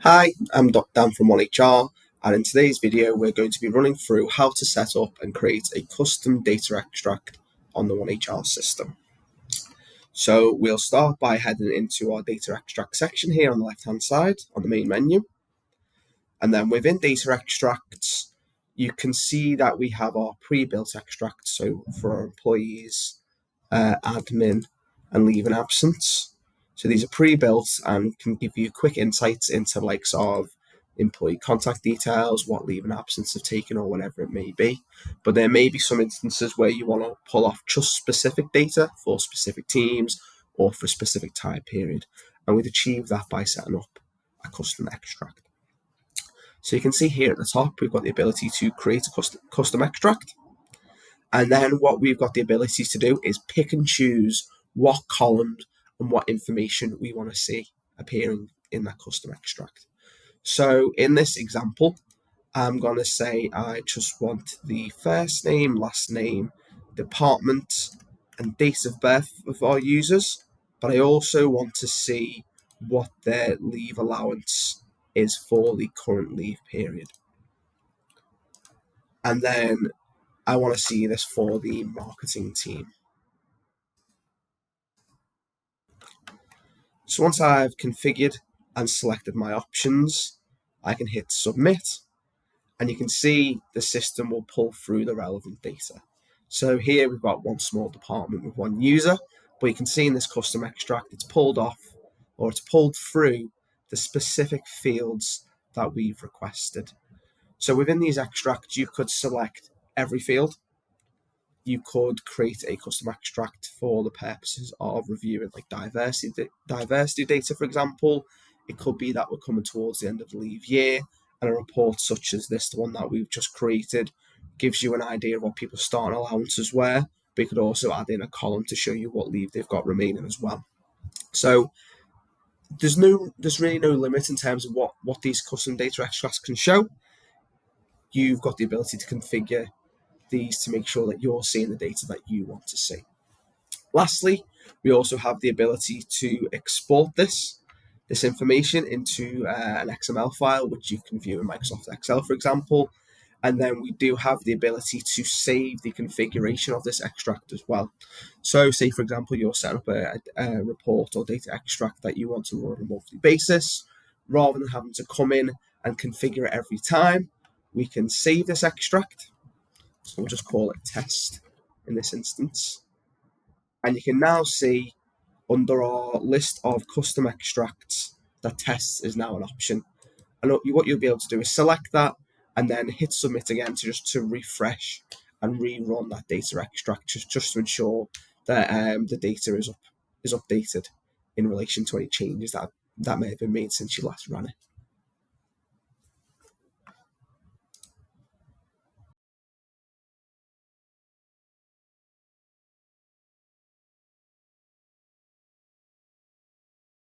Hi, I'm Dan from 1HR, and in today's video we're going to be running through how to set up and create a custom data extract on the 1HR system. So we'll start by heading into our data extract section here on the left hand side on the main menu, and then within data extracts you can see that we have our pre-built extracts, so for our employees, admin and leave and absence. So these are pre-built and can give you quick insights into likes of employee contact details, what leave and absence have taken, or whatever it may be. But there may be some instances where you want to pull off just specific data for specific teams or for a specific time period. And we'd achieve that by setting up a custom extract. So you can see here at the top, we've got the ability to create a custom extract. And then what we've got the ability to do is pick and choose what columns and what information we want to see appearing in that custom extract. So in this example, I'm going to say I just want the first name, last name, department, and date of birth of our users, but I also want to see what their leave allowance is for the current leave period. And then I want to see this for the marketing team. So once I've configured and selected my options, I can hit submit, and you can see the system will pull through the relevant data. So here we've got one small department with one user, but you can see in this custom extract it's pulled off, or it's pulled through the specific fields that we've requested. So within these extracts, you could select every field. You could create a custom extract for the purposes of reviewing like diversity data, for example. It could be that we're coming towards the end of the leave year, and a report such as this, the one that we've just created, gives you an idea of what people's starting allowances were, but you could also add in a column to show you what leave they've got remaining as well. So there's really no limit in terms of what these custom data extracts can show. You've got the ability to configure these to make sure that you're seeing the data that you want to see. Lastly, we also have the ability to export this information into an XML file, which you can view in Microsoft Excel, for example. And then we do have the ability to save the configuration of this extract as well. So say, for example, you're setting up a report or data extract that you want to run on a monthly basis. Rather than having to come in and configure it every time, we can save this extract. So we'll just call it test in this instance. And you can now see under our list of custom extracts that test is now an option. And what you'll be able to do is select that and then hit submit again to refresh and rerun that data extract just to ensure that the data is updated in relation to any changes that may have been made since you last ran it.